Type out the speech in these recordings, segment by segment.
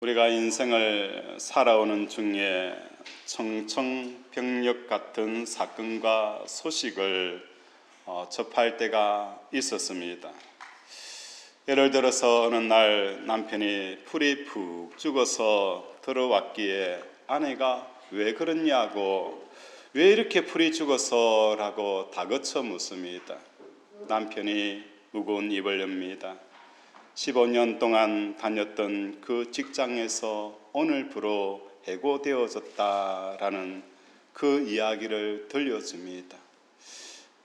우리가 인생을 살아오는 중에 청천벽력 같은 사건과 소식을 접할 때가 있었습니다. 예를 들어서 어느 날 남편이 풀이 푹 죽어서 들어왔기에 아내가 왜 그러냐고, 왜 이렇게 풀이 죽어서? 라고 다그쳐 묻습니다. 남편이 무거운 입을 엽니다. 15년 동안 다녔던 그 직장에서 오늘부로 해고되어졌다라는 그 이야기를 들려줍니다.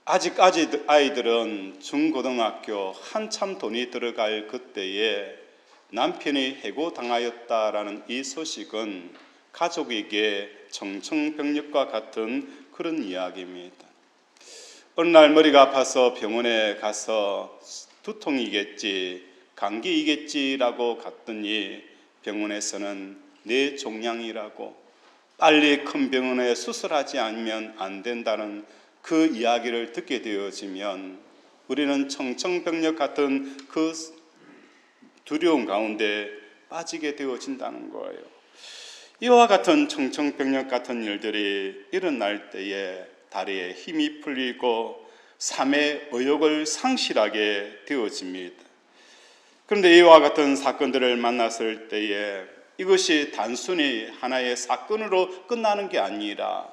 아직 아이들은 중고등학교 한참 돈이 들어갈 그때에 남편이 해고당하였다라는 이 소식은 가족에게 청천벽력과 같은 그런 이야기입니다. 어느 날 머리가 아파서 병원에 가서 두통이겠지, 감기이겠지라고 갔더니 병원에서는 뇌종양이라고, 빨리 큰 병원에 수술하지 않으면 안 된다는 그 이야기를 듣게 되어지면 우리는 청천벽력 같은 그 두려움 가운데 빠지게 되어진다는 거예요. 이와 같은 청천벽력 같은 일들이 일어날 때에 다리에 힘이 풀리고 삶의 의욕을 상실하게 되어집니다. 그런데 이와 같은 사건들을 만났을 때에 이것이 단순히 하나의 사건으로 끝나는 게 아니라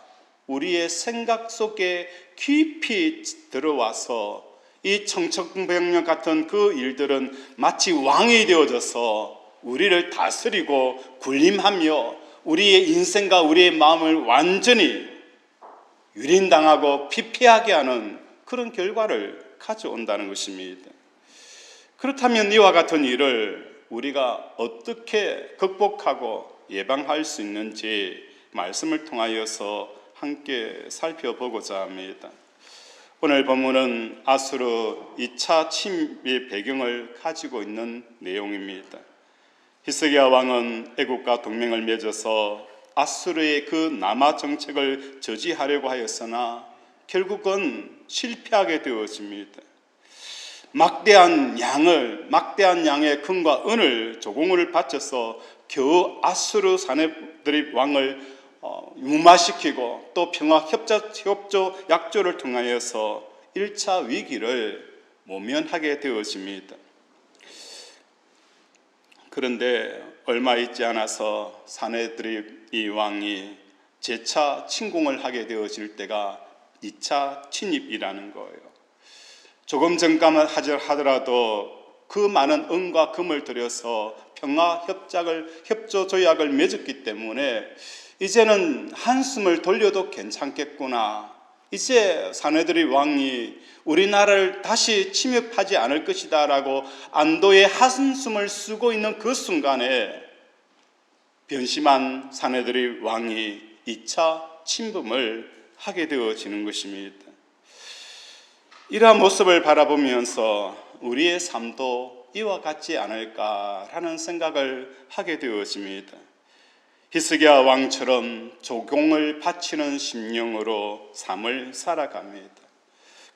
우리의 생각 속에 깊이 들어와서 이 청천벽력 같은 그 일들은 마치 왕이 되어져서 우리를 다스리고 군림하며 우리의 인생과 우리의 마음을 완전히 유린당하고 피폐하게 하는 그런 결과를 가져온다는 것입니다. 그렇다면 이와 같은 일을 우리가 어떻게 극복하고 예방할 수 있는지 말씀을 통하여서 함께 살펴보고자 합니다. 오늘 본문은 아수르 2차 침입의 배경을 가지고 있는 내용입니다. 히스기야 왕은 애국과 동맹을 맺어서 아수르의 그 남하 정책을 저지하려고 하였으나 결국은 실패하게 되어집니다. 막대한 양의 금과 은을 조공을 바쳐서 겨우 아수르 사내들의 왕을 무마시키고 또 평화 협조 약조를 통하여서 1차 위기를 모면하게 되어집니다. 그런데 얼마 있지 않아서 사내들의 왕이 재차 침공을 하게 되어질 때가 2차 침입이라는 거예요. 조금 전까만 하더라도 그 많은 은과 금을 들여서 평화 협조 조약을 맺었기 때문에 이제는 한숨을 돌려도 괜찮겠구나. 이제 사내들의 왕이 우리나라를 다시 침입하지 않을 것이다 라고 안도의 한숨을 쉬고 있는 그 순간에 변심한 사내들의 왕이 2차 침범을 하게 되어지는 것입니다. 이러한 모습을 바라보면서 우리의 삶도 이와 같지 않을까라는 생각을 하게 되어집니다. 히스기야 왕처럼 조공을 바치는 심령으로 삶을 살아갑니다.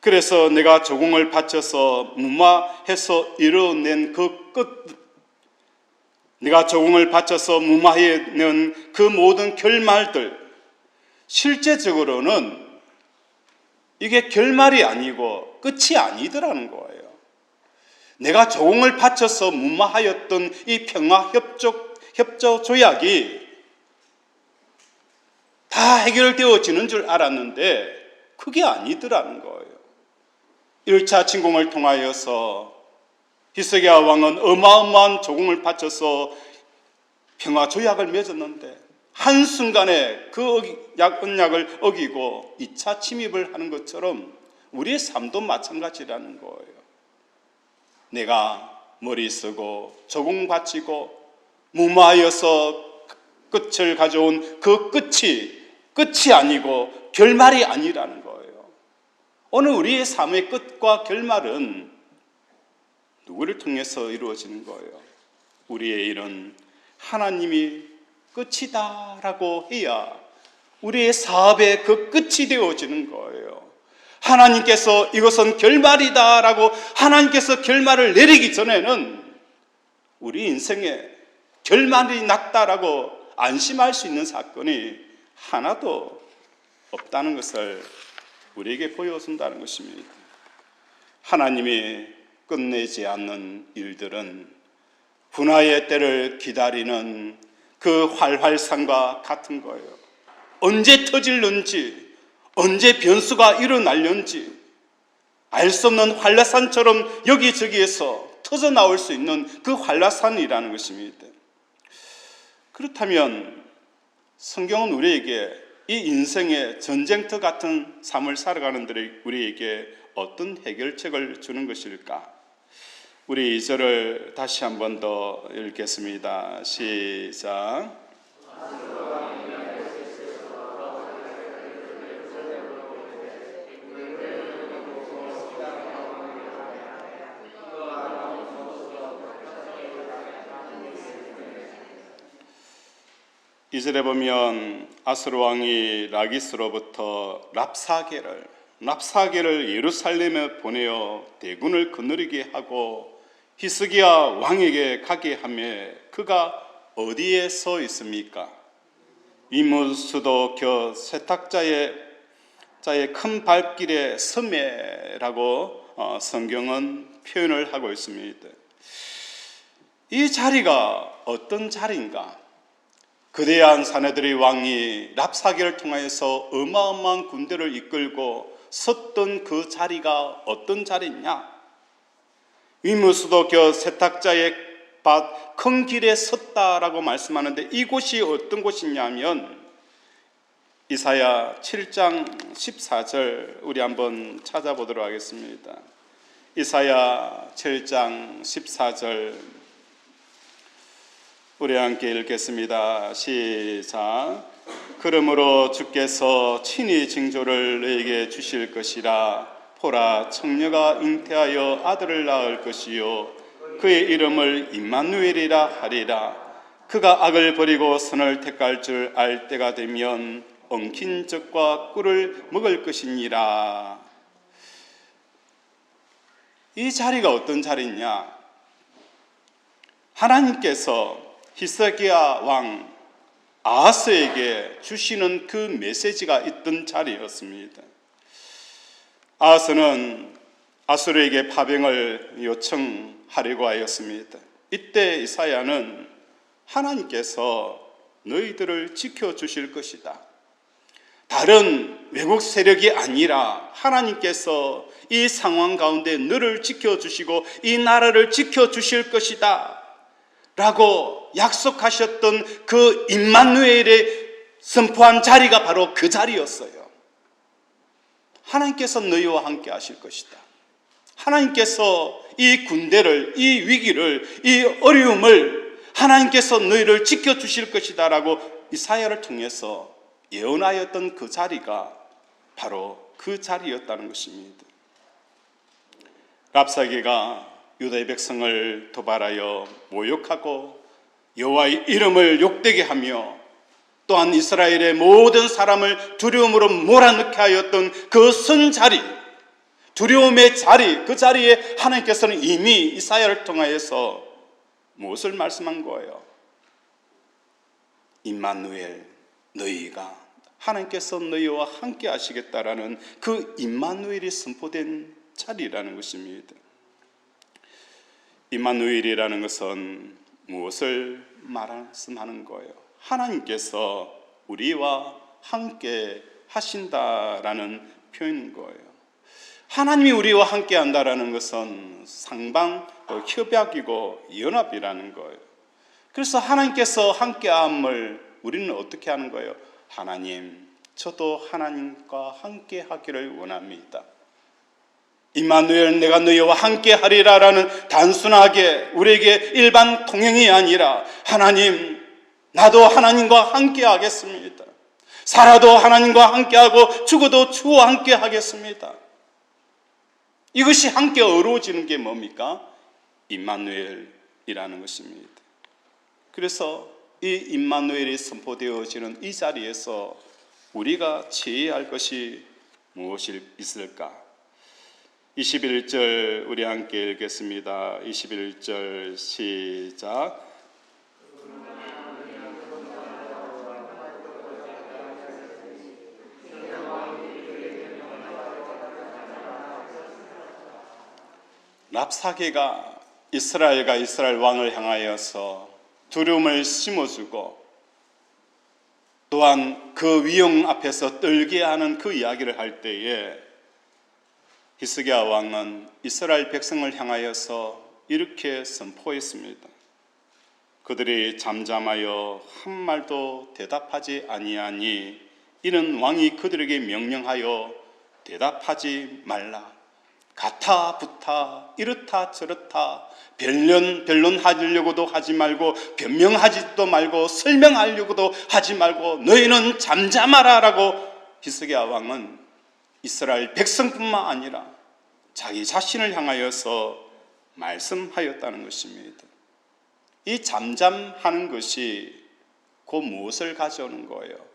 그래서 내가 조공을 바쳐서 무마해서 이뤄낸 내가 조공을 바쳐서 무마해낸 그 모든 결말들, 실제적으로는 이게 결말이 아니고 끝이 아니더라는 거예요. 내가 조공을 바쳐서 무마하였던 이 평화 협조 조약이 다 해결되어지는 줄 알았는데 그게 아니더라는 거예요. 1차 침공을 통하여서 히스기야 왕은 어마어마한 조공을 바쳐서 평화 조약을 맺었는데 한순간에 그 언약을 어기고 2차 침입을 하는 것처럼 우리의 삶도 마찬가지라는 거예요. 내가 머리 쓰고 조공 바치고 무마하여서 끝을 가져온 그 끝이 아니고 결말이 아니라는 거예요. 오늘 우리의 삶의 끝과 결말은 누구를 통해서 이루어지는 거예요? 우리의 일은 하나님이 끝이다 라고 해야 우리의 사업의 그 끝이 되어지는 거예요. 하나님께서 이것은 결말이다 라고 하나님께서 결말을 내리기 전에는 우리 인생에 결말이 났다라고 안심할 수 있는 사건이 하나도 없다는 것을 우리에게 보여준다는 것입니다. 하나님이 끝내지 않는 일들은 분하의 때를 기다리는 그 활활산과 같은 거예요. 언제 터질는지, 언제 변수가 일어날는지 알 수 없는 활라산처럼 여기저기에서 터져 나올 수 있는 그 활라산이라는 것입니다. 그렇다면 성경은 우리에게 이 인생의 전쟁터 같은 삶을 살아가는 우리에게 어떤 해결책을 주는 것일까? 우리 2절을 다시 한 번 더 읽겠습니다. 시작. 이 절에 보면 아수르 왕이 라기스로부터 랍사게를 예루살렘에 보내어 대군을 거느리게 하고 히스기야 왕에게 가게 하며 그가 어디에 서 있습니까? 이무수도 겨 세탁자의 큰 발길의 섬에라고 성경은 표현을 하고 있습니다. 이 자리가 어떤 자리인가? 거대한 사내들의 왕이 랍사게를 통하여서 어마어마한 군대를 이끌고 섰던 그 자리가 어떤 자리냐? 위무수도 겨 세탁자의 밭 큰 길에 섰다라고 말씀하는데 이곳이 어떤 곳이냐면 이사야 7장 14절 우리 한번 찾아보도록 하겠습니다. 이사야 7장 14절 우리 함께 읽겠습니다. 시작. 그러므로 주께서 친히 징조를 너에게 주실 것이라. 보라, 청녀가 잉태하여 아들을 낳을 것이요 그의 이름을 임마누엘이라 하리라. 그가 악을 버리고 선을 택할 줄 알 때가 되면 엉킨 젖과 꿀을 먹을 것이니라. 이 자리가 어떤 자리냐? 하나님께서 히스기야 왕 아하스에게 주시는 그 메시지가 있던 자리였습니다. 아하스는 아수르에게 파병을 요청하려고 하였습니다. 이때 이사야는 하나님께서 너희들을 지켜주실 것이다. 다른 외국 세력이 아니라 하나님께서 이 상황 가운데 너를 지켜주시고 이 나라를 지켜주실 것이다 라고 약속하셨던 그 임마누엘의 선포한 자리가 바로 그 자리였어요. 하나님께서 너희와 함께 하실 것이다. 하나님께서 이 군대를, 이 위기를, 이 어려움을 하나님께서 너희를 지켜주실 것이다 라고 이사야를 통해서 예언하였던 그 자리가 바로 그 자리였다는 것입니다. 랍사게가 유다의 백성을 도발하여 모욕하고 여호와의 이름을 욕되게 하며 또한 이스라엘의 모든 사람을 두려움으로 몰아넣게 하였던 그 선자리, 두려움의 자리, 그 자리에 하나님께서는 이미 이사야를 통하여서 무엇을 말씀한 거예요? 임마누엘, 너희가 하나님께서 너희와 함께 하시겠다라는 그 임마누엘이 선포된 자리라는 것입니다. 임마누엘이라는 것은 무엇을 말씀하는 거예요? 하나님께서 우리와 함께 하신다라는 표현인 거예요. 하나님이 우리와 함께 한다라는 것은 상방 협약이고 연합이라는 거예요. 그래서 하나님께서 함께함을 우리는 어떻게 하는 거예요? 하나님, 저도 하나님과 함께 하기를 원합니다. 임마누엘, 내가 너희와 함께 하리라라는 단순하게 우리에게 일반 통행이 아니라 하나님, 나도 하나님과 함께 하겠습니다. 살아도 하나님과 함께 하고 죽어도 주와 함께 하겠습니다. 이것이 함께 어우러지는 게 뭡니까? 임마누엘이라는 것입니다. 그래서 이 임마누엘이 선포되어지는 이 자리에서 우리가 지혜할 것이 무엇이 있을까? 21절 우리 함께 읽겠습니다. 21절 시작. 랍사게가 이스라엘 왕을 향하여서 두려움을 심어주고 또한 그 위용 앞에서 떨게 하는 그 이야기를 할 때에 히스기야 왕은 이스라엘 백성을 향하여서 이렇게 선포했습니다. 그들이 잠잠하여 한 말도 대답하지 아니하니 이는 왕이 그들에게 명령하여 대답하지 말라. 가타 부타 이렇다 저렇다 변론하려고도 하지 말고 변명하지도 말고 설명하려고도 하지 말고 너희는 잠잠하라 라고 히스기야 왕은 이스라엘 백성뿐만 아니라 자기 자신을 향하여서 말씀하였다는 것입니다. 이 잠잠하는 것이 곧 무엇을 가져오는 거예요?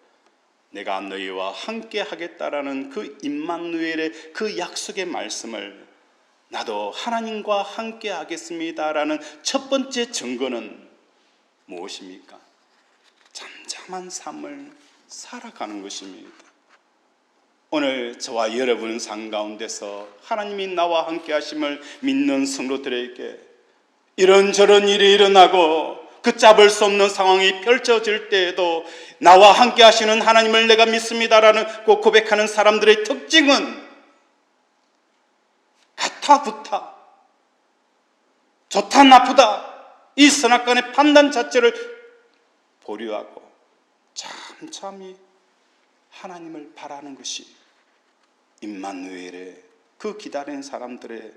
내가 너희와 함께 하겠다라는 그 임마누엘의 그 약속의 말씀을 나도 하나님과 함께 하겠습니다라는 첫 번째 증거는 무엇입니까? 잠잠한 삶을 살아가는 것입니다. 오늘 저와 여러분 삶 가운데서 하나님이 나와 함께 하심을 믿는 성도들에게 이런저런 일이 일어나고 걷잡을 수 없는 상황이 펼쳐질 때에도 나와 함께 하시는 하나님을 내가 믿습니다라는 꼭 고백하는 사람들의 특징은 같아 붙아 좋다 나쁘다 이 선악간의 판단 자체를 보류하고 잠잠히 하나님을 바라는 것이 임마누엘의 그 기다린 사람들의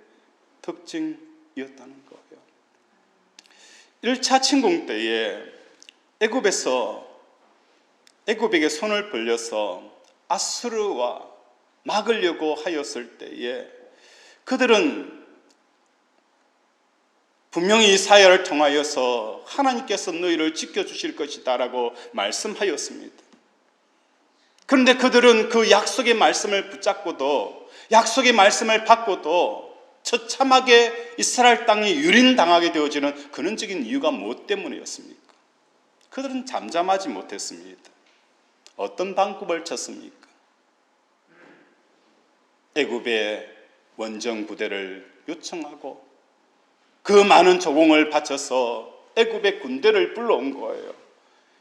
특징이었다는 거예요. 1차 침공 때에 애굽에게 손을 벌려서 아수르와 막으려고 하였을 때에 그들은 분명히 이사야를 통하여서 하나님께서 너희를 지켜주실 것이다 라고 말씀하였습니다. 그런데 그들은 그 약속의 말씀을 붙잡고도 약속의 말씀을 받고도 처참하게 이스라엘 땅이 유린당하게 되어지는 근원적인 이유가 무엇 때문이었습니까? 그들은 잠잠하지 못했습니다. 어떤 방법을 쳤습니까? 애굽의 원정 부대를 요청하고 그 많은 조공을 바쳐서 애굽의 군대를 불러온 거예요.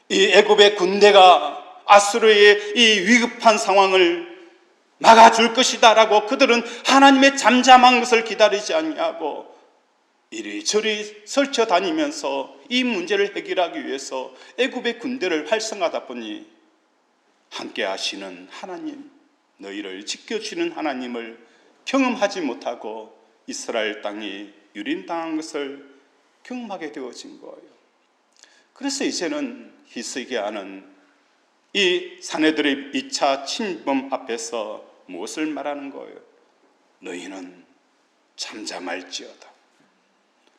이 애굽의 군대가 아수르의 이 위급한 상황을 막아줄 것이다 라고 그들은 하나님의 잠잠한 것을 기다리지 아니하고 이리저리 설쳐다니면서 이 문제를 해결하기 위해서 애굽의 군대를 활성화하다 보니 함께 하시는 하나님, 너희를 지켜주시는 하나님을 경험하지 못하고 이스라엘 땅이 유린당한 것을 경험하게 되어진 거예요. 그래서 이제는 히스기야는 이 사내들의 2차 침범 앞에서 무엇을 말하는 거예요? 너희는 잠잠할지어다.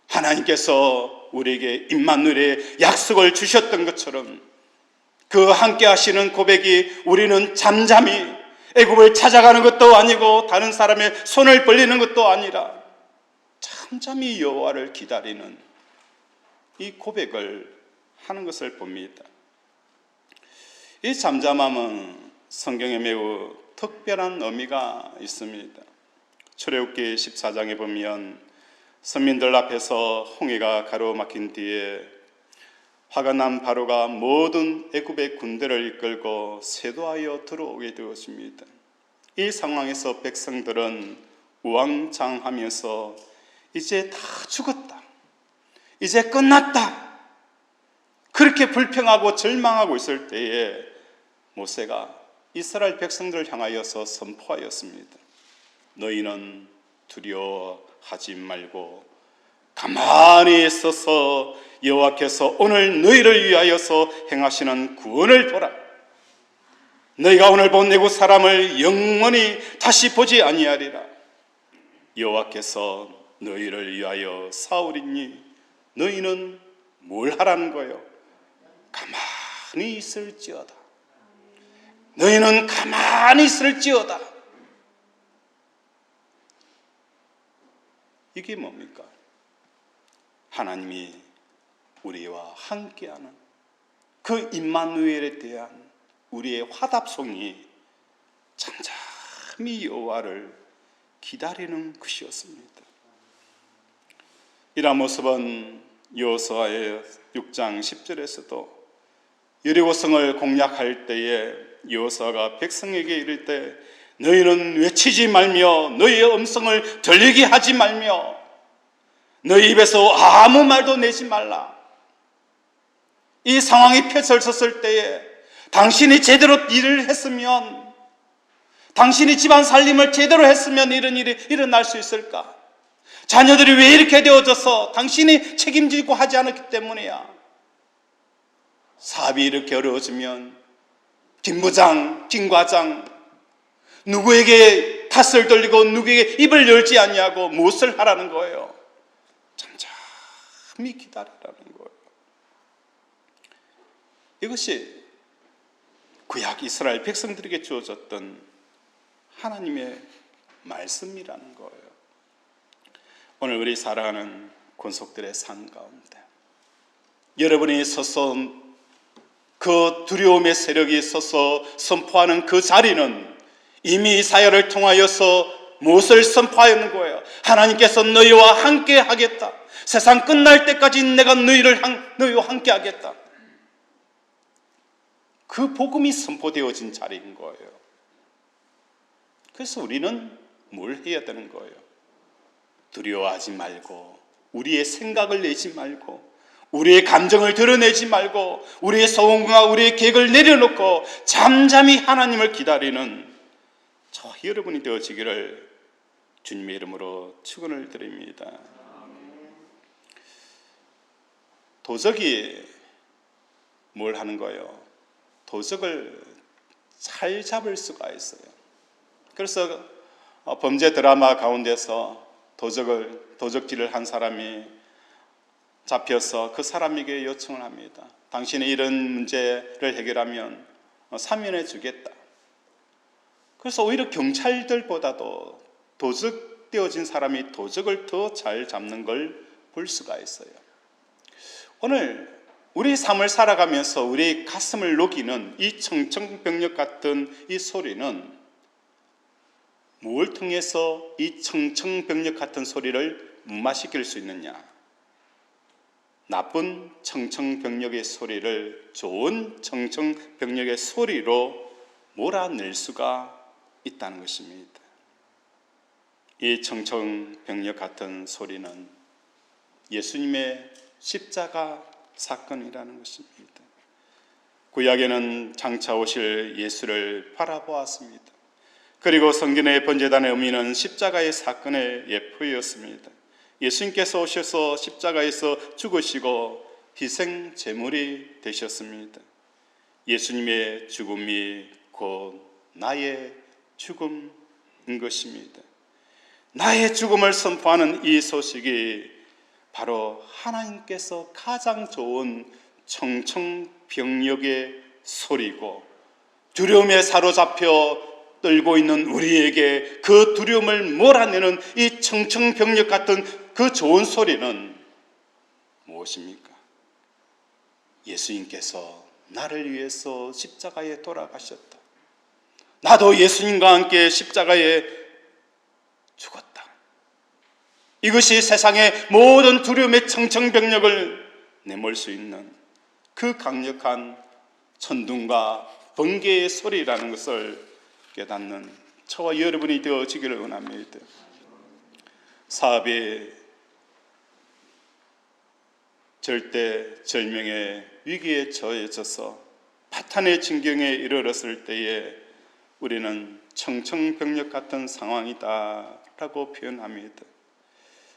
하나님께서 우리에게 임마누엘의 약속을 주셨던 것처럼 그 함께 하시는 고백이 우리는 잠잠히 애굽을 찾아가는 것도 아니고 다른 사람의 손을 벌리는 것도 아니라 잠잠히 여호와를 기다리는 이 고백을 하는 것을 봅니다. 이 잠잠함은 성경에 매우 특별한 의미가 있습니다. 출애굽기 14장에 보면 선민들 앞에서 홍해가 가로막힌 뒤에 화가 난 바로가 모든 애굽의 군대를 이끌고 세도하여 들어오게 되었습니다. 이 상황에서 백성들은 우왕좌왕하면서 이제 다 죽었다, 이제 끝났다, 그렇게 불평하고 절망하고 있을 때에 모세가 이스라엘 백성들을 향하여서 선포하였습니다. 너희는 두려워하지 말고 가만히 있어서 여호와께서 오늘 너희를 위하여서 행하시는 구원을 보라. 너희가 오늘 본 애굽 사람을 영원히 다시 보지 아니하리라. 여호와께서 너희를 위하여 싸우리니 너희는 뭘 하라는 거예요? 가만히 있을지어다. 너희는 가만히 있을지어다. 이게 뭡니까? 하나님이 우리와 함께하는 그 임마누엘에 대한 우리의 화답송이 잠잠히 여호와를 기다리는 것이었습니다. 이러한 모습은 여호수아의 6장 10절에서도 여리고성을 공략할 때에 여호수아가 백성에게 이를 때 너희는 외치지 말며 너희의 음성을 들리게 하지 말며 너희 입에서 아무 말도 내지 말라. 이 상황이 펼쳐졌을 때에 당신이 제대로 일을 했으면, 당신이 집안 살림을 제대로 했으면 이런 일이 일어날 수 있을까? 자녀들이 왜 이렇게 되어져서 당신이 책임지고 하지 않았기 때문이야. 사업이 이렇게 어려워지면 김 부장, 김 과장 누구에게 탓을 돌리고 누구에게 입을 열지 않냐고 무엇을 하라는 거예요? 잠잠히 기다리라는 거예요. 이것이 구약 이스라엘 백성들에게 주어졌던 하나님의 말씀이라는 거예요. 오늘 우리 살아가는 권속들의 삶 가운데 여러분이 서서 그 두려움의 세력이 서서 선포하는 그 자리는 이미 이사야를 통하여서 무엇을 선포하는 거예요? 하나님께서 너희와 함께 하겠다. 세상 끝날 때까지 내가 너희와 함께 하겠다. 그 복음이 선포되어진 자리인 거예요. 그래서 우리는 뭘 해야 되는 거예요? 두려워하지 말고, 우리의 생각을 내지 말고, 우리의 감정을 드러내지 말고, 우리의 소원과 우리의 계획을 내려놓고 잠잠히 하나님을 기다리는 저와 여러분이 되어지기를 주님의 이름으로 축원을 드립니다. 도적이 뭘 하는 거예요? 도적을 잘 잡을 수가 있어요. 그래서 범죄 드라마 가운데서 도적질을 한 사람이 잡혀서 그 사람에게 요청을 합니다. 당신이 이런 문제를 해결하면 사면해 주겠다. 그래서 오히려 경찰들보다도 도적되어진 사람이 도적을 더 잘 잡는 걸 볼 수가 있어요. 오늘 우리 삶을 살아가면서 우리 가슴을 녹이는 이 청청병력 같은 이 소리는 무엇을 통해서 이 청청병력 같은 소리를 무마시킬 수 있느냐? 나쁜 청청병력의 소리를 좋은 청청병력의 소리로 몰아낼 수가 있다는 것입니다. 이 청청병력 같은 소리는 예수님의 십자가 사건이라는 것입니다. 구약에는 장차 오실 예수를 바라보았습니다. 그리고 성경의 번제단의 의미는 십자가의 사건의 예표였습니다. 예수님께서 오셔서 십자가에서 죽으시고 희생 제물이 되셨습니다. 예수님의 죽음이 곧 나의 죽음인 것입니다. 나의 죽음을 선포하는 이 소식이 바로 하나님께서 가장 좋은 청청병력의 소리고, 두려움에 사로잡혀 떨고 있는 우리에게 그 두려움을 몰아내는 이 청청병력 같은 그 좋은 소리는 무엇입니까? 예수님께서 나를 위해서 십자가에 돌아가셨다. 나도 예수님과 함께 십자가에 죽었다. 이것이 세상의 모든 두려움의 청청병력을 내몰 수 있는 그 강력한 천둥과 번개의 소리라는 것을 깨닫는 저와 여러분이 되어지기를 원합니다. 사업이 절대절명의 위기에 처해져서 파탄의 진경에 이르렀을 때에 우리는 청청병력 같은 상황이다 라고 표현합니다.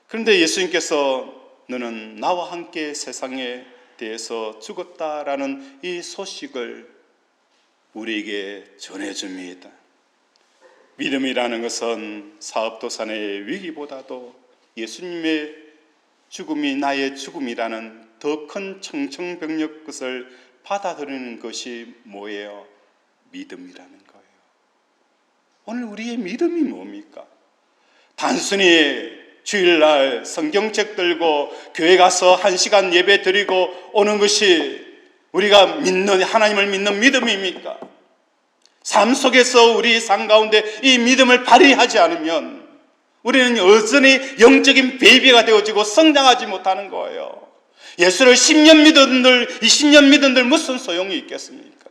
그런데 예수님께서 너는 나와 함께 세상에 대해서 죽었다라는 이 소식을 우리에게 전해줍니다. 믿음이라는 것은 사업도산의 위기보다도 예수님의 죽음이 나의 죽음이라는 더 큰 청청병력 것을 받아들이는 것이 뭐예요? 믿음이라는 거예요. 오늘 우리의 믿음이 뭡니까? 단순히 주일날 성경책 들고 교회 가서 1시간 예배 드리고 오는 것이 우리가 믿는, 하나님을 믿는 믿음입니까? 삶 속에서 우리 삶 가운데 이 믿음을 발휘하지 않으면 우리는 여전히 영적인 베이비가 되어지고 성장하지 못하는 거예요. 예수를 10년 믿은들, 20년 믿은들 무슨 소용이 있겠습니까?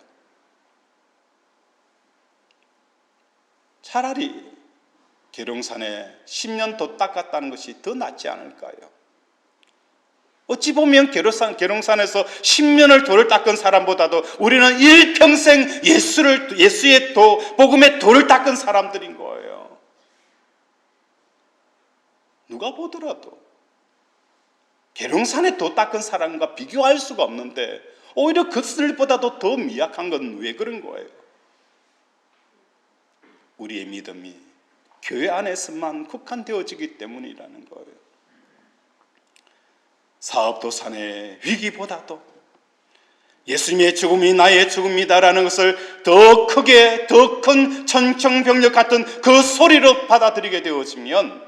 차라리 계룡산에 10년 더 닦았다는 것이 더 낫지 않을까요? 어찌 보면 계룡산에서 10년을 돌을 닦은 사람보다도 우리는 일평생 예수의 복음의 돌을 닦은 사람들인 거예요. 누가 보더라도 계룡산에 도 닦은 사람과 비교할 수가 없는데 오히려 그들보다도 더 미약한 건 왜 그런 거예요? 우리의 믿음이 교회 안에서만 국한되어지기 때문이라는 거예요. 사업도산의 위기보다도 예수님의 죽음이 나의 죽음이다라는 것을 더 크게, 더 큰 천청병력 같은 그 소리로 받아들이게 되어지면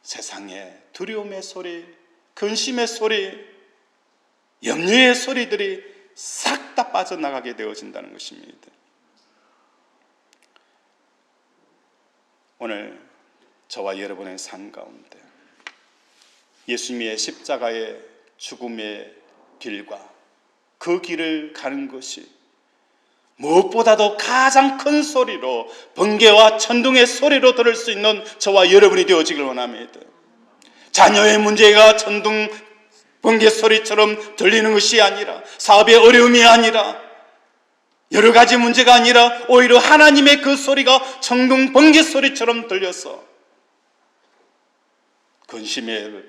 세상의 두려움의 소리, 근심의 소리, 염려의 소리들이 싹 다 빠져나가게 되어진다는 것입니다. 오늘 저와 여러분의 삶 가운데 예수님의 십자가의 죽음의 길과 그 길을 가는 것이 무엇보다도 가장 큰 소리로, 번개와 천둥의 소리로 들을 수 있는 저와 여러분이 되어지길 원합니다. 자녀의 문제가 천둥, 번개 소리처럼 들리는 것이 아니라, 사업의 어려움이 아니라, 여러 가지 문제가 아니라 오히려 하나님의 그 소리가 천둥, 번개 소리처럼 들려서 근심의,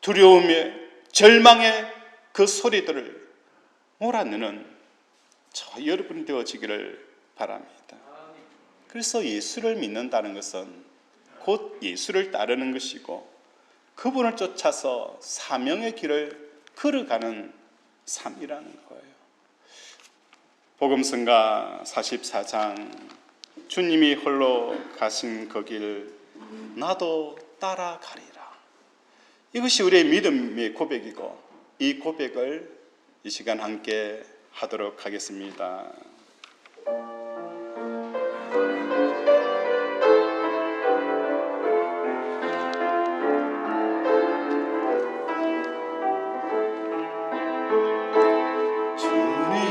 두려움의, 절망의 그 소리들을 몰아내는 저 여러분이 되어지기를 바랍니다. 그래서 예수를 믿는다는 것은 곧 예수를 따르는 것이고 그분을 쫓아서 사명의 길을 걸어가는 삶이라는 거예요. 복음성가 44장 주님이 홀로 가신 그 길 나도 따라가리라. 이것이 우리의 믿음의 고백이고 이 고백을 이 시간 함께 하도록 하겠습니다.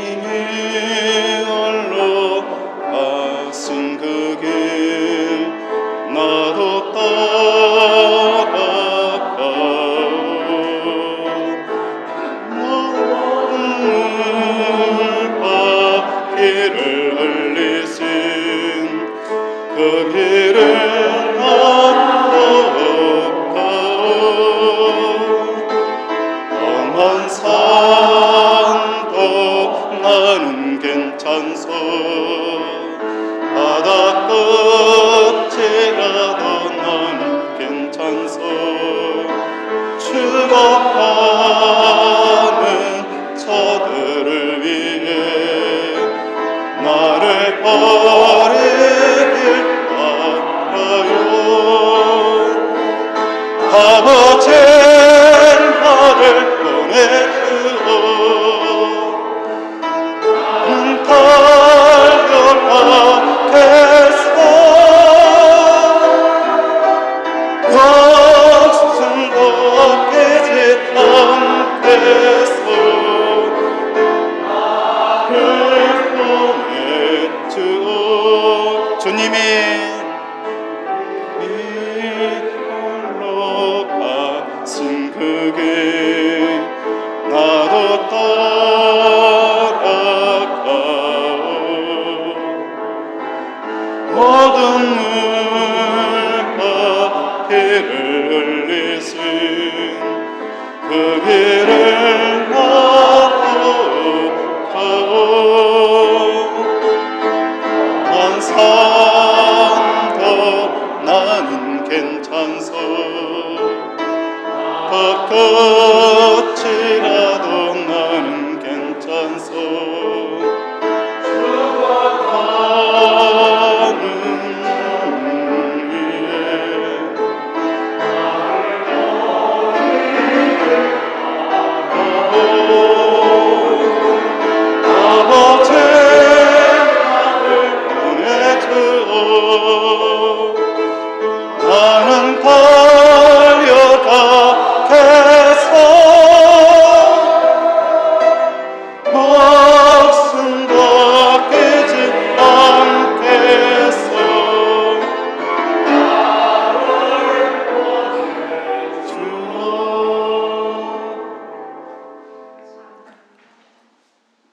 주님이 홀로 가신 그 길 나도 그 길을 걷고 험한 산도 나는 괜찮소 바다 끝이라도 나는 괜찮소 죽어가는 저들을 위해 나를 버리길 아버지 나를 보내주오 달려가게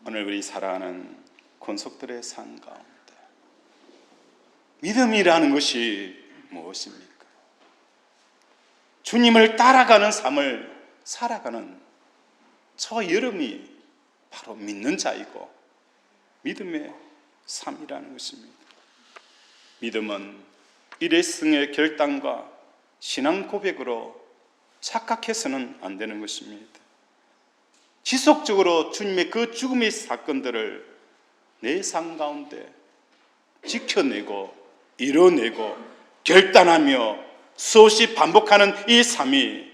오늘 우리 살아가는 권속들의 삶 가운데 믿음이라는 것이 무엇입니까? 주님을 따라가는 삶을 살아가는 저 여러분이 바로 믿는 자이고 믿음의 삶이라는 것입니다. 믿음은 일회성의 결단과 신앙 고백으로 착각해서는 안 되는 것입니다. 지속적으로 주님의 그 죽음의 사건들을 내 삶 가운데 지켜내고 이뤄내고 결단하며 수없이 반복하는 이 삶이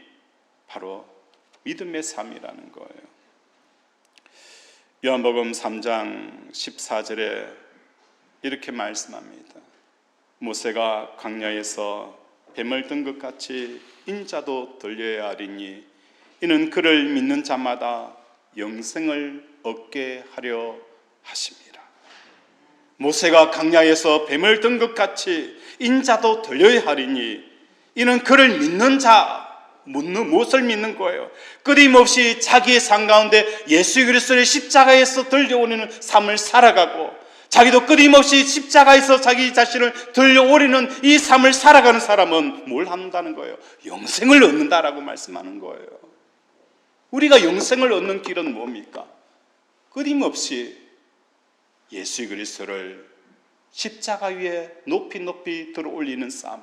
바로 믿음의 삶이라는 거예요. 요한복음 3장 14절에 이렇게 말씀합니다. 모세가 광야에서 뱀을 든 것 같이 인자도 들려야 하리니 이는 그를 믿는 자마다 영생을 얻게 하려 하십니다. 모세가 광야에서 뱀을 든 것 같이 인자도 들려야 하리니 이는 그를 믿는 자, 무엇을 믿는 거예요? 끊임없이 자기의 삶 가운데 예수 그리스도의 십자가에서 들려오는 삶을 살아가고 자기도 끊임없이 십자가에서 자기 자신을 들려오리는 이 삶을 살아가는 사람은 뭘 한다는 거예요? 영생을 얻는다라고 말씀하는 거예요. 우리가 영생을 얻는 길은 뭡니까? 끊임없이 예수 그리스도를 십자가 위에 높이 높이 들어올리는 삶,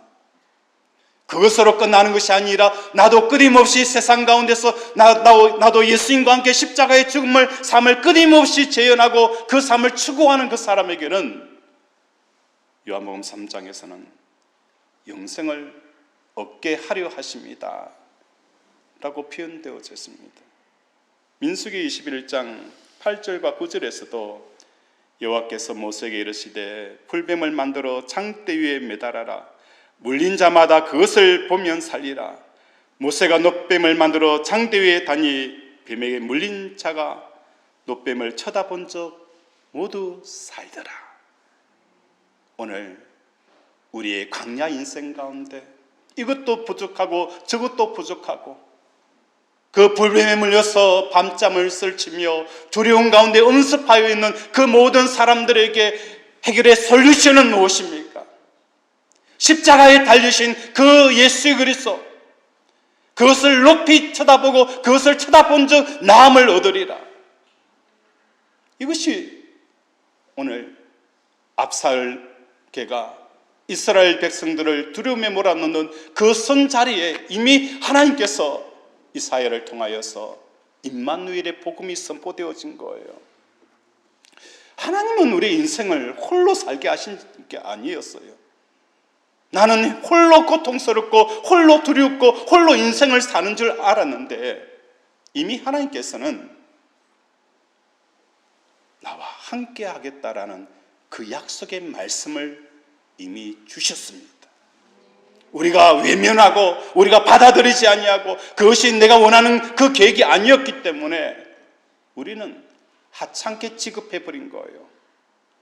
그것으로 끝나는 것이 아니라 나도 끊임없이 세상 가운데서 나도 예수님과 함께 십자가의 죽음을 삶을 끊임없이 재현하고 그 삶을 추구하는 그 사람에게는 요한복음 3장에서는 영생을 얻게 하려 하십니다 라고 표현되어져 있습니다. 민수기 21장 8절과 9절에서도 여호와께서 모세에게 이르시되 풀뱀을 만들어 창대 위에 매달아라. 물린 자마다 그것을 보면 살리라. 모세가 놋뱀을 만들어 창대 위에 다니 뱀에게 물린 자가 놋뱀을 쳐다본 적 모두 살더라. 오늘 우리의 광야 인생 가운데 이것도 부족하고 저것도 부족하고 그 불뱀에 물려서 밤잠을 설치며 두려움 가운데 엄습하여 있는 그 모든 사람들에게 해결의 솔루션은 무엇입니까? 십자가에 달리신 그 예수 그리스도, 그것을 높이 쳐다보고 그것을 쳐다본 적 나음을 얻으리라. 이것이 오늘 압살개가 이스라엘 백성들을 두려움에 몰아넣는 그 선자리에 이미 하나님께서 이사야를 통하여서 임마누엘의 복음이 선포되어진 거예요. 하나님은 우리 인생을 홀로 살게 하신 게 아니었어요. 나는 홀로 고통스럽고 홀로 두렵고 홀로 인생을 사는 줄 알았는데 이미 하나님께서는 나와 함께 하겠다라는 그 약속의 말씀을 이미 주셨습니다. 우리가 외면하고 우리가 받아들이지 아니하고 그것이 내가 원하는 그 계획이 아니었기 때문에 우리는 하찮게 취급해버린 거예요.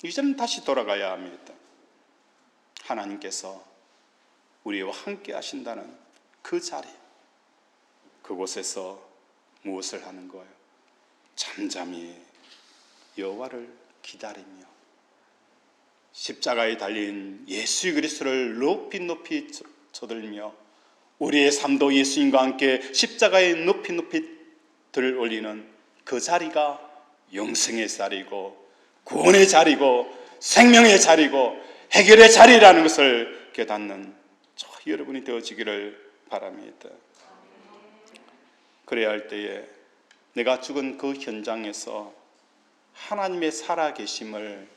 이제는 다시 돌아가야 합니다. 하나님께서 우리와 함께 하신다는 그 자리, 그곳에서 무엇을 하는 거예요? 잠잠히 여호와를 기다리며 십자가에 달린 예수 그리스도를 높이 높이 쳐들며 우리의 삶도 예수님과 함께 십자가에 높이 높이 들올리는 그 자리가 영생의 자리고 구원의 자리고 생명의 자리고 해결의 자리라는 것을 깨닫는 저 여러분이 되어지기를 바랍니다. 그래야 할 때에 내가 죽은 그 현장에서 하나님의 살아계심을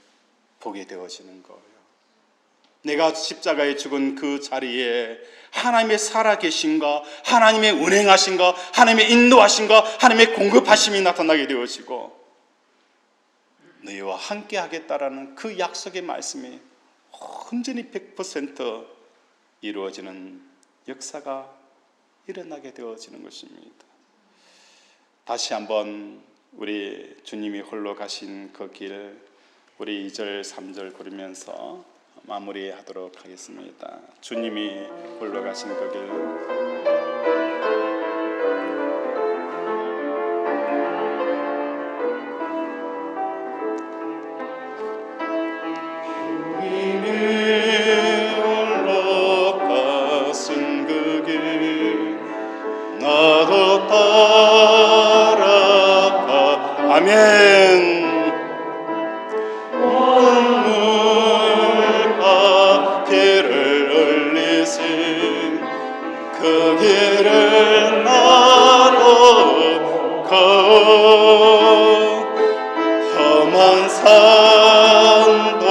보게 되어지는 거예요. 내가 십자가에 죽은 그 자리에 하나님의 살아계심과 하나님의 운행하심과 하나님의 인도하심과 하나님의 공급하심이 나타나게 되어지고 너희와 함께 하겠다라는 그 약속의 말씀이 온전히 100% 이루어지는 역사가 일어나게 되어지는 것입니다. 다시 한번 우리 주님이 홀로 가신 그 길 우리 2절 3절 부르면서 마무리하도록 하겠습니다. 주님이 홀로 가신 그 길 아멘. 눈물과 피를 흘리신 그 길을 나도 걷고 험한 산도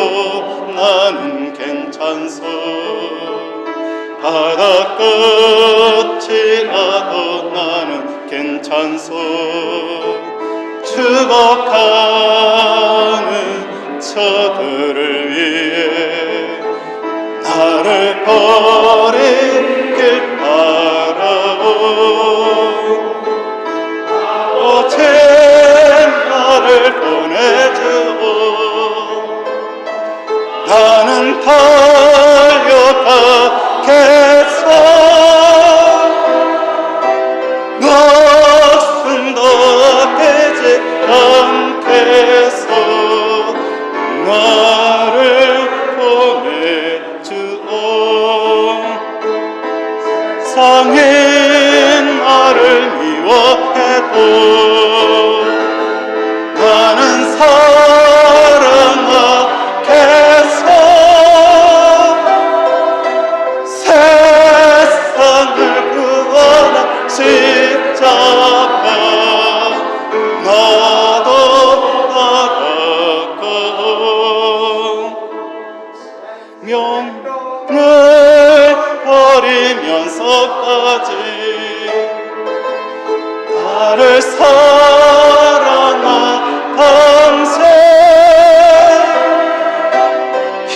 나는 괜찮소 바다 끝이라도 나는 괜찮소 죽어가는 저들을 위해 나를 버리길 바라오 오직 나를 보내주오 나는 달려가겠어 목숨도 아끼지 않겠어 나를 보내주오 세상이 나를 미워해도 나는 사랑하겠어 세상을 구원한 십자가 나도 따라가 명을 버리면서까지 나를 사랑한 당신 키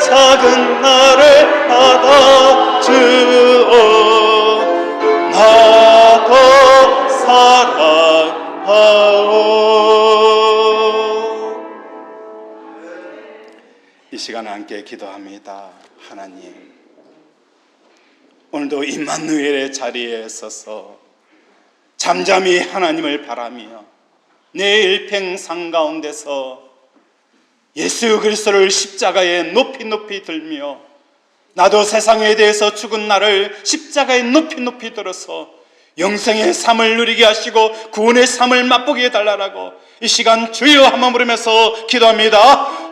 작은 나를 받아주오 나도 사랑하오. 이 시간 함께 기도합니다. 하나님, 오늘도 임마누엘의 자리에 서서 잠잠히 하나님을 바라며 내 일평상 가운데서 예수 그리스도를 십자가에 높이 높이 들며 나도 세상에 대해서 죽은 나를 십자가에 높이 높이 들어서 영생의 삶을 누리게 하시고 구원의 삶을 맛보게 해달라고 이 시간 주여 한번 부르면서 기도합니다.